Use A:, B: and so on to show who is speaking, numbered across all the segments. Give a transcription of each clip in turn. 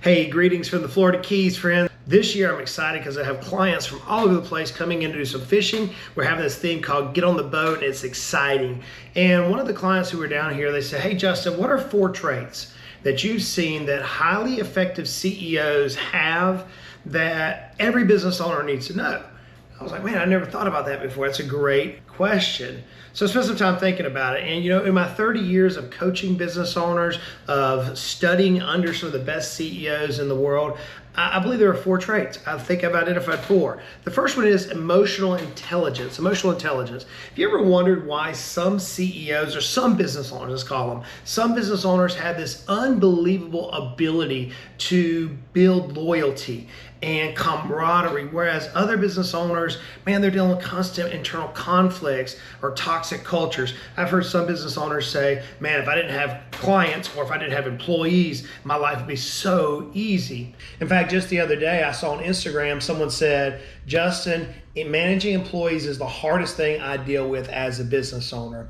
A: Hey, greetings from the Florida Keys, friends. This year I'm excited because I have clients from all over the place coming in to do some fishing. We're having this theme called Get on the Boat, and it's exciting. And one of the clients who were down here, they said, hey Justin, what are 4 traits that you've seen that highly effective CEOs have that every business owner needs to know? I was like, man, I never thought about that before. That's a great question. So I spent some time thinking about it. And in my 30 years of coaching business owners, of studying under some of the best CEOs in the world, I believe there are 4 traits. I think I've identified 4. The first one is emotional intelligence. Emotional intelligence. Have you ever wondered why some CEOs, or some business owners, let's call them, some business owners have this unbelievable ability to build loyalty and camaraderie, whereas other business owners, man, they're dealing with constant internal conflicts or toxic cultures. I've heard some business owners say, man, if I didn't have clients or if I didn't have employees, my life would be so easy. In fact, just the other day, I saw on Instagram, someone said, Justin, managing employees is the hardest thing I deal with as a business owner.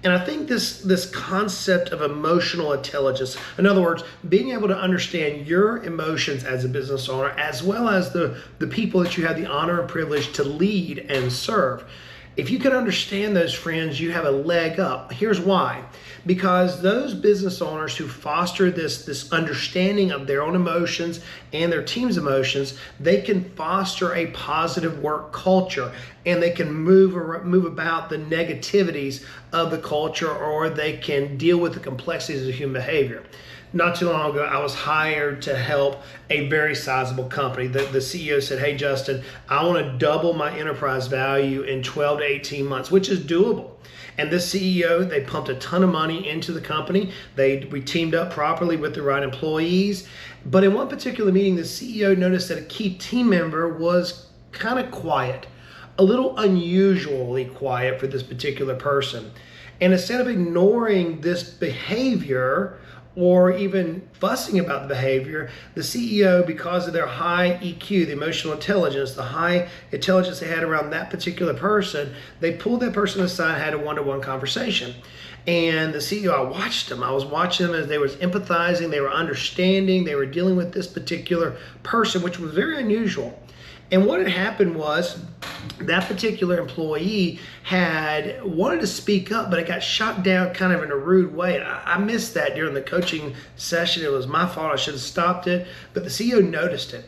A: And I think this concept of emotional intelligence, in other words, being able to understand your emotions as a business owner, as well as the people that you have the honor and privilege to lead and serve. If you can understand those, friends, you have a leg up. Here's why. Because those business owners who foster this understanding of their own emotions and their team's emotions, they can foster a positive work culture, and they can move about the negativities of the culture, or they can deal with the complexities of human behavior. Not too long ago, I was hired to help a very sizable company. The CEO said, hey, Justin, I want to double my enterprise value in 12 to 18 months, which is doable. And this CEO, they pumped a ton of money into the company. We teamed up properly with the right employees. But in one particular meeting, the CEO noticed that a key team member was kind of quiet, a little unusually quiet for this particular person. And instead of ignoring this behavior, or even fussing about the behavior, the CEO, because of their high EQ, the emotional intelligence, the high intelligence they had around that particular person, they pulled that person aside and had a one-to-one conversation. And the CEO, I was watching them as they was empathizing, they were understanding, they were dealing with this particular person, which was very unusual. And what had happened was that particular employee had wanted to speak up, but it got shot down kind of in a rude way. I missed that during the coaching session. It was my fault. I should have stopped it. But the CEO noticed it.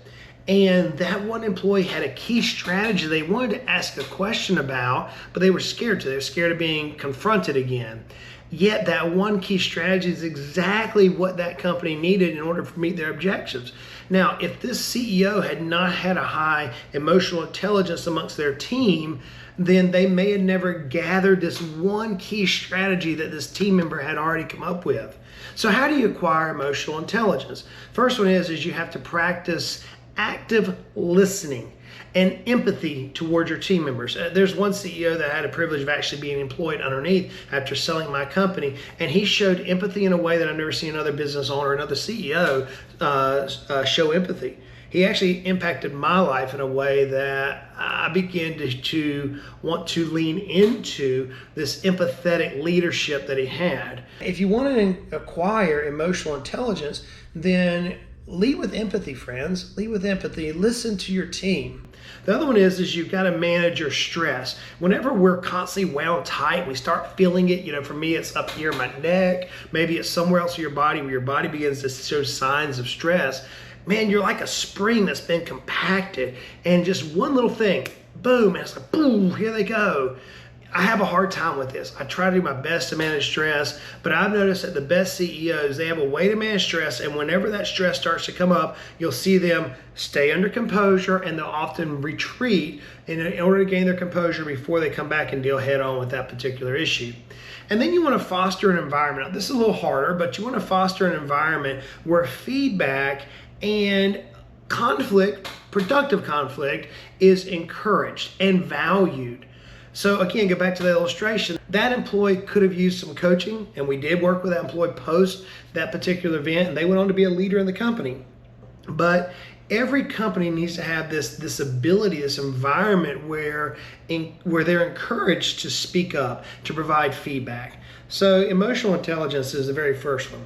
A: And that one employee had a key strategy they wanted to ask a question about, but they were scared to. They were scared of being confronted again. Yet that one key strategy is exactly what that company needed in order to meet their objectives. Now, if this CEO had not had a high emotional intelligence amongst their team, then they may have never gathered this one key strategy that this team member had already come up with. So how do you acquire emotional intelligence? First one is you have to practice active listening and empathy towards your team members. There's one CEO that had a privilege of actually being employed underneath after selling my company, and he showed empathy in a way that I've never seen another business owner, another CEO show empathy. He actually impacted my life in a way that I began to want to lean into this empathetic leadership that he had. If you want to acquire emotional intelligence, then lead with empathy, friends. Lead with empathy. Listen to your team. The other one is you've got to manage your stress. Whenever we're constantly wound tight, we start feeling it. For me, it's up here in my neck. Maybe it's somewhere else in your body where your body begins to show signs of stress. Man, you're like a spring that's been compacted, and just one little thing, boom, and it's like, boom, here they go. I have a hard time with this. I try to do my best to manage stress, but I've noticed that the best CEOs, they have a way to manage stress, and whenever that stress starts to come up, you'll see them stay under composure, and they'll often retreat in order to gain their composure before they come back and deal head on with that particular issue. And then you want to foster an environment. Now, this is a little harder, but you want to foster an environment where feedback and conflict, productive conflict, is encouraged and valued. So again, go back to that illustration. That employee could have used some coaching, and we did work with that employee post that particular event, and they went on to be a leader in the company. But every company needs to have this ability, this environment where they're encouraged to speak up, to provide feedback. So emotional intelligence is the very first one.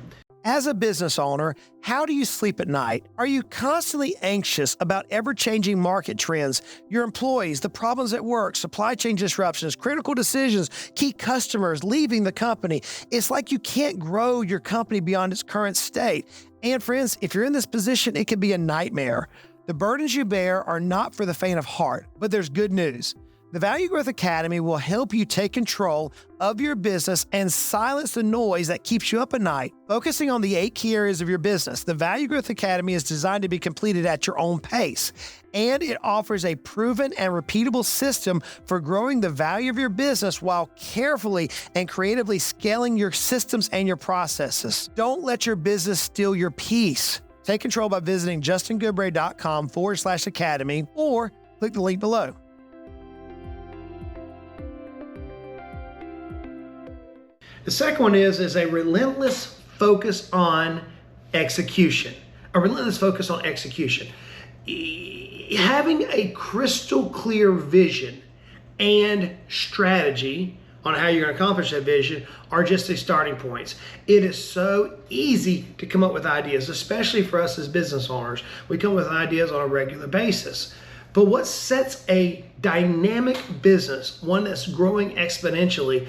B: As a business owner, how do you sleep at night? Are you constantly anxious about ever-changing market trends, your employees, the problems at work, supply chain disruptions, critical decisions, key customers leaving the company? It's like you can't grow your company beyond its current state. And friends, if you're in this position, it can be a nightmare. The burdens you bear are not for the faint of heart, but there's good news. The Value Growth Academy will help you take control of your business and silence the noise that keeps you up at night. Focusing on the 8 key areas of your business, the Value Growth Academy is designed to be completed at your own pace, and it offers a proven and repeatable system for growing the value of your business while carefully and creatively scaling your systems and your processes. Don't let your business steal your peace. Take control by visiting justingoodbread.com/academy or click the link below.
A: The second one is a relentless focus on execution. A relentless focus on execution. Having a crystal clear vision and strategy on how you're going to accomplish that vision are just the starting points. It is so easy to come up with ideas, especially for us as business owners. We come up with ideas on a regular basis. But what sets a dynamic business, one that's growing exponentially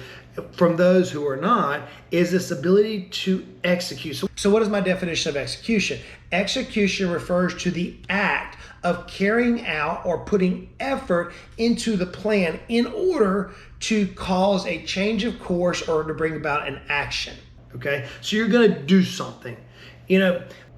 A: from those who are not, is this ability to execute. So what is my definition of execution? Execution refers to the act of carrying out or putting effort into the plan in order to cause a change of course or to bring about an action. Okay, so you're going to do something.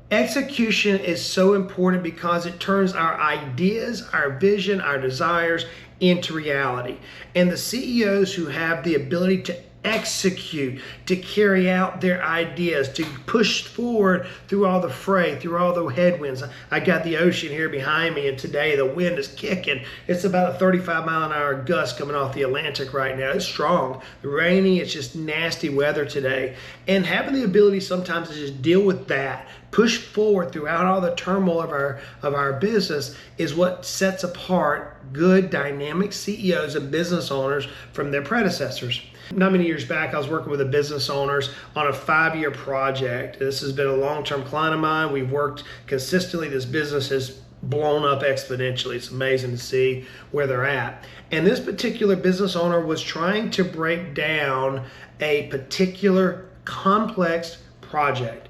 A: Execution is so important because it turns our ideas, our vision, our desires into reality. And the CEOs who have the ability to execute, to carry out their ideas, to push forward through all the fray, through all the headwinds. I got the ocean here behind me, and today the wind is kicking. It's about a 35-mile-an-hour gust coming off the Atlantic right now. It's strong, rainy, it's just nasty weather today. And having the ability sometimes to just deal with that, push forward throughout all the turmoil of our business is what sets apart good, dynamic CEOs and business owners from their predecessors. Not many years back, I was working with the business owners on a 5-year project. This has been a long-term client of mine. We've worked consistently. This business has blown up exponentially. It's amazing to see where they're at. And this particular business owner was trying to break down a particular complex project.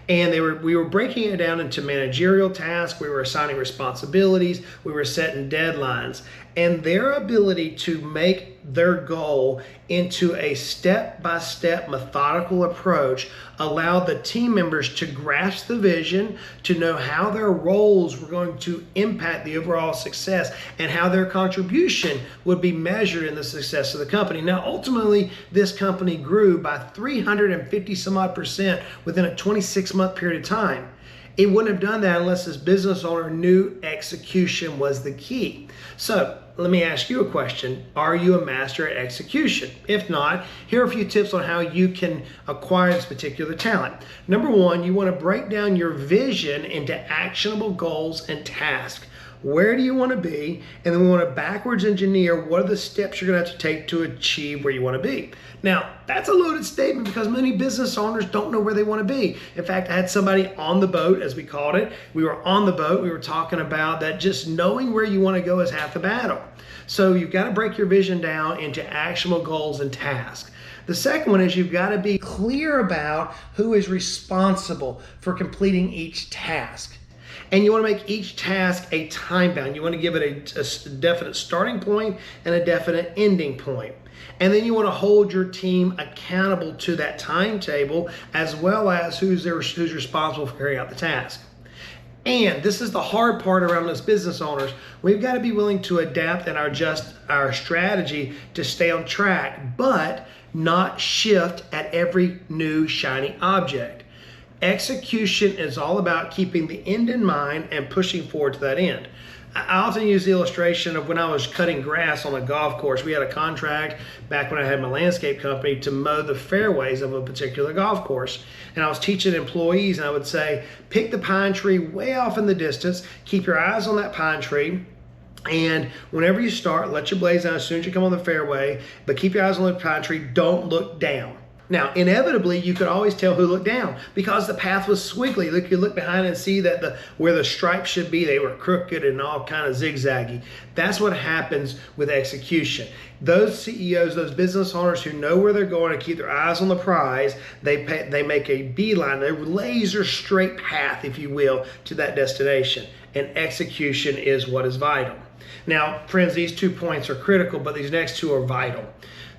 A: And we were breaking it down into managerial tasks. We were assigning responsibilities. We were setting deadlines. And their ability to make their goal into a step-by-step methodical approach allowed the team members to grasp the vision, to know how their roles were going to impact the overall success and how their contribution would be measured in the success of the company. Now, ultimately, this company grew by 350 some odd percent within a 26-month period of time. It wouldn't have done that unless this business owner knew execution was the key. So let me ask you a question. Are you a master at execution? If not, here are a few tips on how you can acquire this particular talent. Number one, you want to break down your vision into actionable goals and tasks. Where do you want to be? And then we want to backwards engineer what are the steps you're going to have to take to achieve where you want to be. Now, that's a loaded statement because many business owners don't know where they want to be. In fact, I had somebody on the boat, as we called it. We were on the boat. We were talking about that just knowing where you want to go is half the battle. So you've got to break your vision down into actionable goals and tasks. The second one is you've got to be clear about who is responsible for completing each task. And you want to make each task a time bound. You want to give it a definite starting point and a definite ending point. And then you want to hold your team accountable to that timetable as well as who's responsible for carrying out the task. And this is the hard part around us business owners. We've got to be willing to adapt and adjust our strategy to stay on track, but not shift at every new shiny object. Execution is all about keeping the end in mind and pushing forward to that end. I often use the illustration of when I was cutting grass on a golf course. We had a contract back when I had my landscape company to mow the fairways of a particular golf course. And I was teaching employees, and I would say, pick the pine tree way off in the distance, keep your eyes on that pine tree, and whenever you start, let your blades down as soon as you come on the fairway, but keep your eyes on the pine tree, don't look down. Now, inevitably, you could always tell who looked down because the path was squiggly. You look behind and see that where the stripes should be, they were crooked and all kind of zigzaggy. That's what happens with execution. Those CEOs, those business owners who know where they're going and keep their eyes on the prize, they make a beeline, a laser straight path, if you will, to that destination. And execution is what is vital. Now, friends, these 2 points are critical, but these next 2 are vital.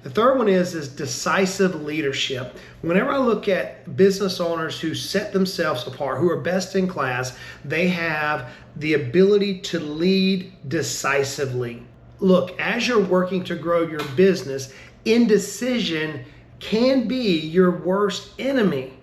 A: The third one is decisive leadership. Whenever I look at business owners who set themselves apart, who are best in class, they have the ability to lead decisively. Look, as you're working to grow your business, indecision can be your worst enemy.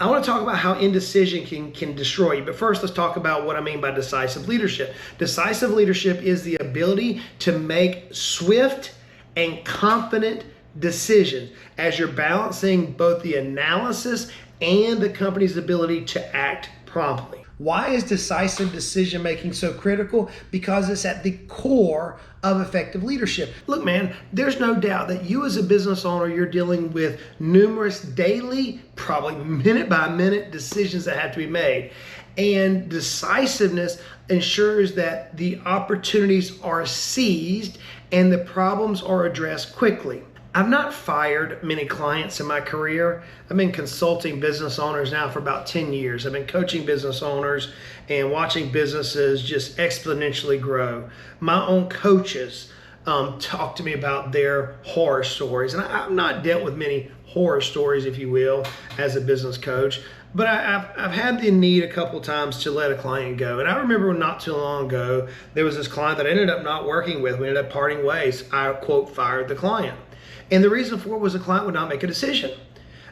A: I want to talk about how indecision can destroy you. But first, let's talk about what I mean by decisive leadership. Decisive leadership is the ability to make swift and confident decisions as you're balancing both the analysis and the company's ability to act promptly. Why is decisive decision making so critical? Because it's at the core of effective leadership. Look, man, there's no doubt that you as a business owner, you're dealing with numerous daily, probably minute by minute decisions that have to be made. And decisiveness ensures that the opportunities are seized and the problems are addressed quickly. I've not fired many clients in my career. I've been consulting business owners now for about 10 years. I've been coaching business owners and watching businesses just exponentially grow. My own coaches talk to me about their horror stories. And I've not dealt with many horror stories, if you will, as a business coach. But I've had the need a couple times to let a client go. And I remember not too long ago, there was this client that I ended up not working with. We ended up parting ways. I, quote, fired the client. And the reason for it was the client would not make a decision.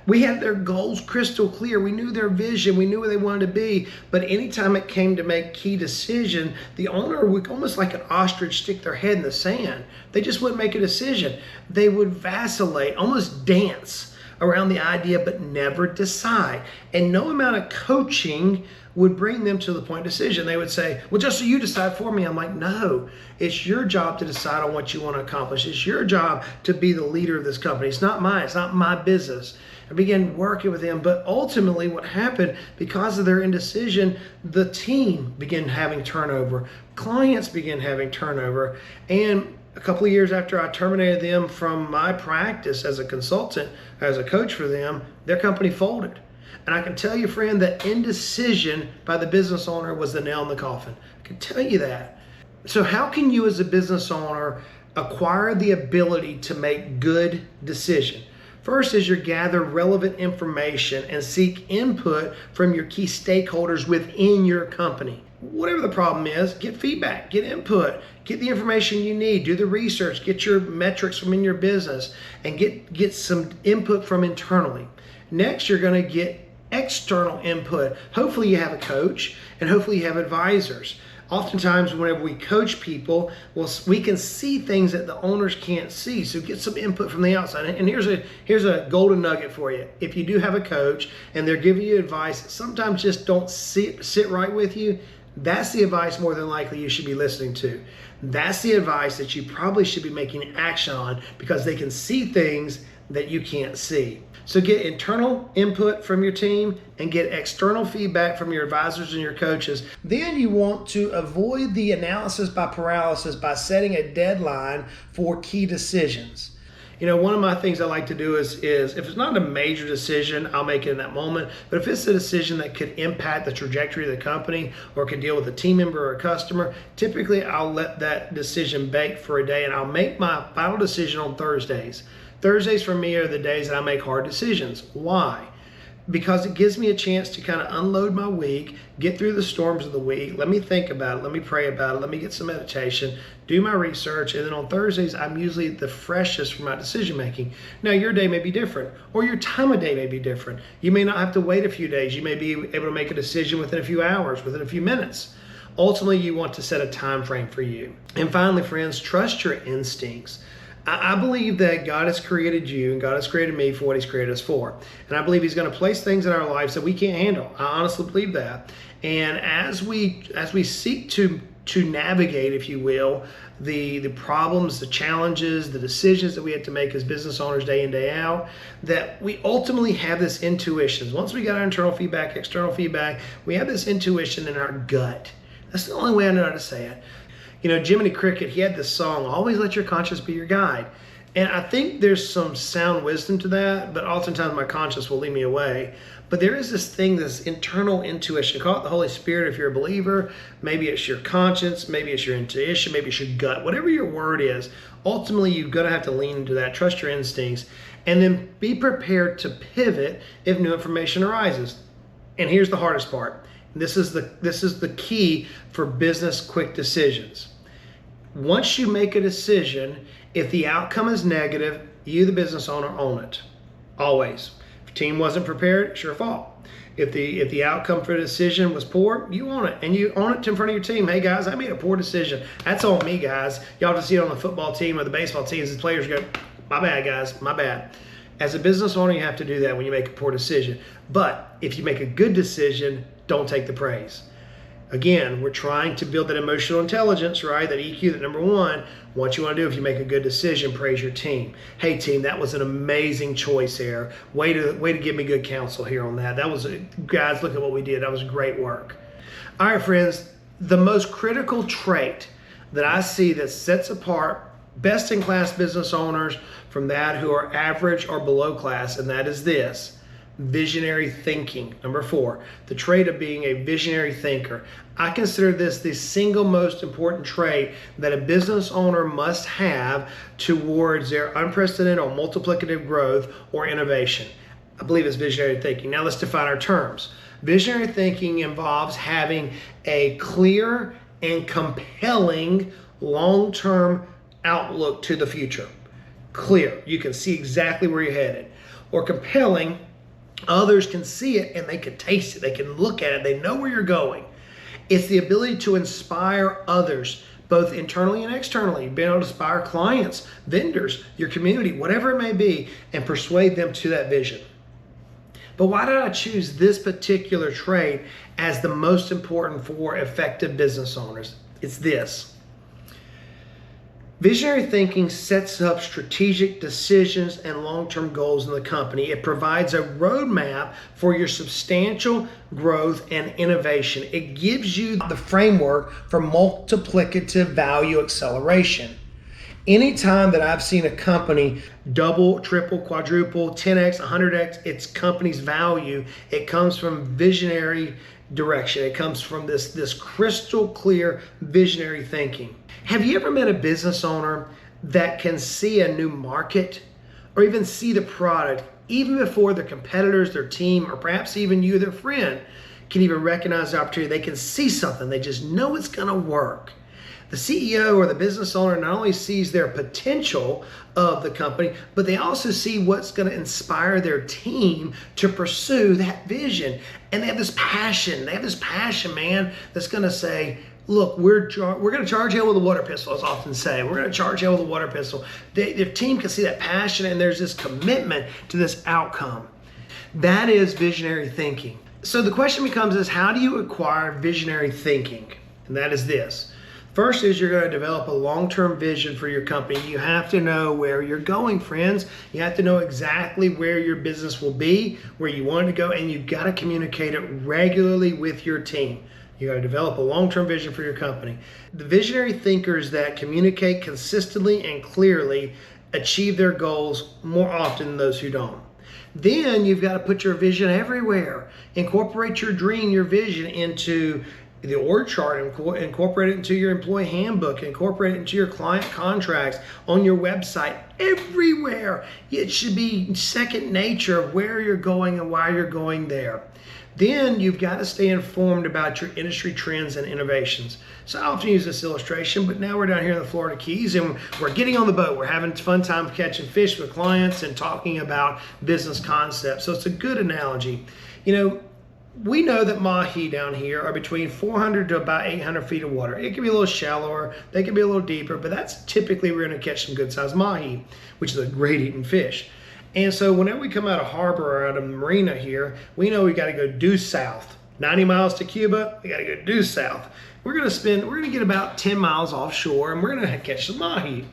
A: We had their goals crystal clear. We knew their vision. We knew where they wanted to be. But anytime it came to make key decision, the owner would almost like an ostrich stick their head in the sand. They just wouldn't make a decision. They would vacillate, almost dance around the idea, but never decide. And no amount of coaching would bring them to the point of decision. They would say, well, just so you decide for me. I'm like, no, it's your job to decide on what you want to accomplish. It's your job to be the leader of this company. It's not mine. It's not my business. I began working with them, but ultimately what happened, because of their indecision, the team began having turnover. Clients began having turnover. And a couple of years after I terminated them from my practice as a consultant, as a coach for them, their company folded. And I can tell you, friend, that indecision by the business owner was the nail in the coffin. I can tell you that. So how can you as a business owner acquire the ability to make good decisions? First is you gather relevant information and seek input from your key stakeholders within your company. Whatever the problem is, get feedback, get input, get the information you need, do the research, get your metrics from in your business, and get some input from internally. Next, you're going to get external input. Hopefully you have a coach and hopefully you have advisors. Oftentimes whenever we coach people, we can see things that the owners can't see. So get some input from the outside. And here's a golden nugget for you. If you do have a coach and they're giving you advice, sometimes just don't sit right with you. That's the advice more than likely you should be listening to. That's the advice that you probably should be making action on, because they can see things that you can't see. So get internal input from your team and get external feedback from your advisors and your coaches. Then you want to avoid the analysis by paralysis by setting a deadline for key decisions. You know, one of my things I like to do is if it's not a major decision, I'll make it in that moment. But if it's a decision that could impact the trajectory of the company or could deal with a team member or a customer, typically I'll let that decision bake for a day and I'll make my final decision on Thursdays. Thursdays for me are the days that I make hard decisions. Why? Because it gives me a chance to kind of unload my week, get through the storms of the week. Let me think about it. Let me pray about it. Let me get some meditation, do my research. And then on Thursdays, I'm usually the freshest for my decision making. Now, your day may be different, or your time of day may be different. You may not have to wait a few days. You may be able to make a decision within a few hours, within a few minutes. Ultimately, you want to set a time frame for you. And finally, friends, trust your instincts. I believe that God has created you and God has created me for what He's created us for. And I believe He's going to place things in our lives that we can't handle. I honestly believe that. And as we seek to to navigate, if you will, the problems, the challenges, the decisions that we have to make as business owners day in, day out, that we ultimately have this intuition. Once we got our internal feedback, external feedback, we have this intuition in our gut. That's the only way I know how to say it. You know, Jiminy Cricket, he had this song, always let your conscience be your guide. And I think there's some sound wisdom to that, but oftentimes my conscience will lead me away. But there is this thing, this internal intuition. Call it the Holy Spirit if you're a believer. Maybe it's your conscience. Maybe it's your intuition. Maybe it's your gut. Whatever your word is, ultimately you're going to have to lean into that. Trust your instincts. And then be prepared to pivot if new information arises. And here's the hardest part. This is the key for business quick decisions. Once you make a decision, if the outcome is negative, you, the business owner, own it. Always. If the team wasn't prepared, it's your fault. If the outcome for the decision was poor, you own it. And you own it in front of your team. Hey, guys, I made a poor decision. That's on me, guys. Y'all have to see it on the football team or the baseball teams. The players go, my bad, guys, my bad. As a business owner, you have to do that when you make a poor decision. But if you make a good decision, don't take the praise. Again, we're trying to build that emotional intelligence, right? That EQ, that number one. What you want to do if you make a good decision, praise your team. Hey team, that was an amazing choice here. Way to give me good counsel here on that. Guys, look at what we did. That was great work. All right, friends, the most critical trait that I see that sets apart best-in-class business owners from that who are average or below class, and that is this: visionary thinking. Number 4, the trait of being a visionary thinker. I consider this the single most important trait that a business owner must have towards their unprecedented or multiplicative growth or innovation. I believe it's visionary thinking. Now let's define our terms. Visionary thinking involves having a clear and compelling long-term outlook to the future. Clear, you can see exactly where you're headed. Or compelling, others can see it and they can taste it. They can look at it. They know where you're going. It's the ability to inspire others, both internally and externally, being able to inspire clients, vendors, your community, whatever it may be, and persuade them to that vision. But why did I choose this particular trait as the most important for effective business owners? It's this. Visionary thinking sets up strategic decisions and long-term goals in the company. It provides a roadmap for your substantial growth and innovation. It gives you the framework for multiplicative value acceleration. Anytime that I've seen a company double, triple, quadruple, 10x, 100x its company's value, it comes from visionary direction. It comes from this crystal clear visionary thinking. Have you ever met a business owner that can see a new market or even see the product even before their competitors, their team, or perhaps even you, their friend, can even recognize the opportunity? They can see something. They just know it's going to work. The CEO or the business owner not only sees their potential of the company, but they also see what's going to inspire their team to pursue that vision. And they have this passion. They have this passion, man, that's going to say, look, we're going to charge hell with a water pistol, as I often say. We're going to charge hell with a water pistol. Their team can see that passion, and there's this commitment to this outcome. That is visionary thinking. So the question becomes is, how do you acquire visionary thinking? And that is this. First is you're going to develop a long-term vision for your company. You have to know where you're going, friends. You have to know exactly where your business will be, where you want it to go, and you've got to communicate it regularly with your team. You got to develop a long-term vision for your company. The visionary thinkers that communicate consistently and clearly achieve their goals more often than those who don't. Then you've got to put your vision everywhere. Incorporate your dream, your vision into the org chart, incorporate it into your employee handbook, incorporate it into your client contracts, on your website, everywhere. It should be second nature of where you're going and why you're going there. Then you've got to stay informed about your industry trends and innovations. So I often use this illustration, but now we're down here in the Florida Keys and we're getting on the boat. We're having a fun time catching fish with clients and talking about business concepts. So it's a good analogy. You know, we know that mahi down here are between 400 to about 800 feet of water. It can be a little shallower, they can be a little deeper, but that's typically we're going to catch some good sized mahi, which is a great eating fish. And so whenever we come out of harbor or out of the marina here, we know we got to go due south. 90 miles to Cuba, we gotta go due south. We're gonna get about 10 miles offshore and we're gonna catch some mahi.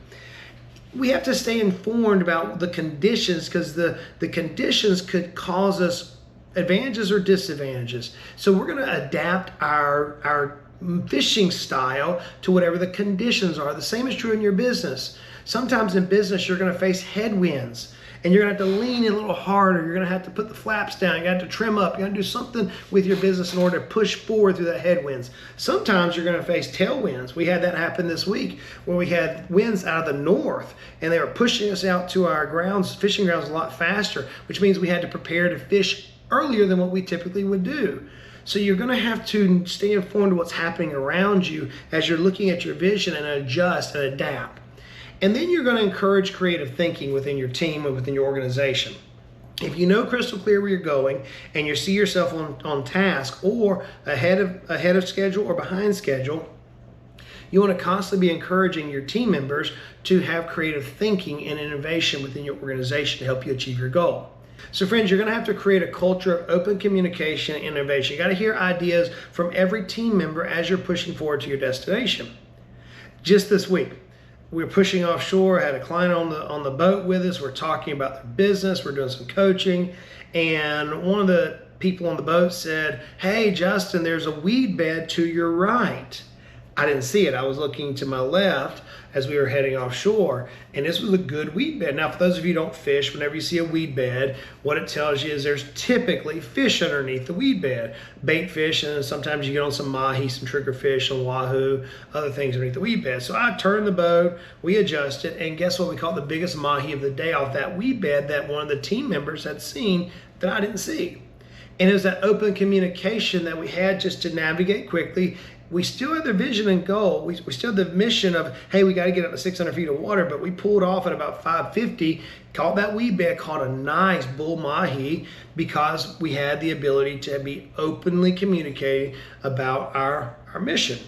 A: We have to stay informed about the conditions because the conditions could cause us advantages or disadvantages. So we're going to adapt our fishing style to whatever the conditions are. The same is true in your business. Sometimes in business, you're going to face headwinds and you're going to have to lean in a little harder. You're going to have to put the flaps down. You're going to have to trim up. You're going to do something with your business in order to push forward through the headwinds. Sometimes you're going to face tailwinds. We had that happen this week where we had winds out of the north and they were pushing us out to our grounds, fishing grounds a lot faster, which means we had to prepare to fish earlier than what we typically would do. So you're going to have to stay informed of what's happening around you as you're looking at your vision and adjust and adapt. And then you're going to encourage creative thinking within your team and within your organization. If you know crystal clear where you're going and you see yourself on task or ahead of schedule or behind schedule, you want to constantly be encouraging your team members to have creative thinking and innovation within your organization to help you achieve your goal. So friends, you're going to have to create a culture of open communication and innovation. You got to hear ideas from every team member as you're pushing forward to your destination. Just this week, we were pushing offshore, had a client on the boat with us. We're talking about their business. We're doing some coaching. And one of the people on the boat said, "Hey, Justin, there's a weed bed to your right." I didn't see it. I was looking to my left as we were heading offshore, and this was a good weed bed. Now, for those of you who don't fish, whenever you see a weed bed, what it tells you is there's typically fish underneath the weed bed. Bait fish, and sometimes you get on some mahi, some triggerfish, some wahoo, other things underneath the weed bed. So I turned the boat, we adjusted, and guess what? We caught the biggest mahi of the day off that weed bed that one of the team members had seen that I didn't see. And it was that open communication that we had just to navigate quickly. We still had the vision and goal. We still had the mission of, hey, we got to get up to 600 feet of water, but we pulled off at about 550, caught that weed bed, caught a nice bull mahi because we had the ability to be openly communicating about our mission.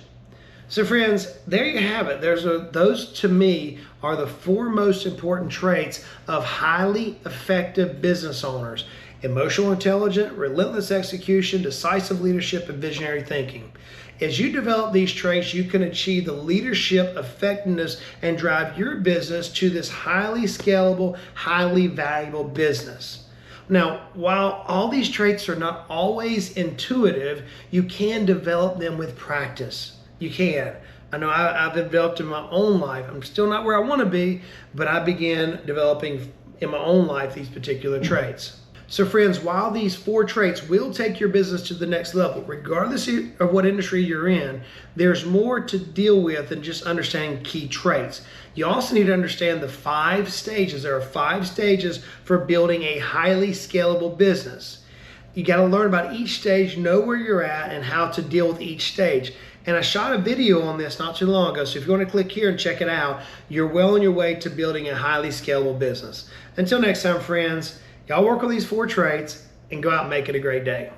A: So friends, there you have it. Those to me are the four most important traits of highly effective business owners: emotional intelligence, relentless execution, decisive leadership, and visionary thinking. As you develop these traits, you can achieve the leadership effectiveness and drive your business to this highly scalable, highly valuable business. Now, while all these traits are not always intuitive, you can develop them with practice. You can. I know I've developed in my own life. I'm still not where I want to be, but I began developing in my own life these particular traits. So friends, while these four traits will take your business to the next level, regardless of what industry you're in, there's more to deal with than just understanding key traits. You also need to understand the 5 stages. There are 5 stages for building a highly scalable business. You got to learn about each stage, know where you're at, and how to deal with each stage. And I shot a video on this not too long ago, so if you want to click here and check it out, you're well on your way to building a highly scalable business. Until next time, friends, y'all work on these 4 traits and go out and make it a great day.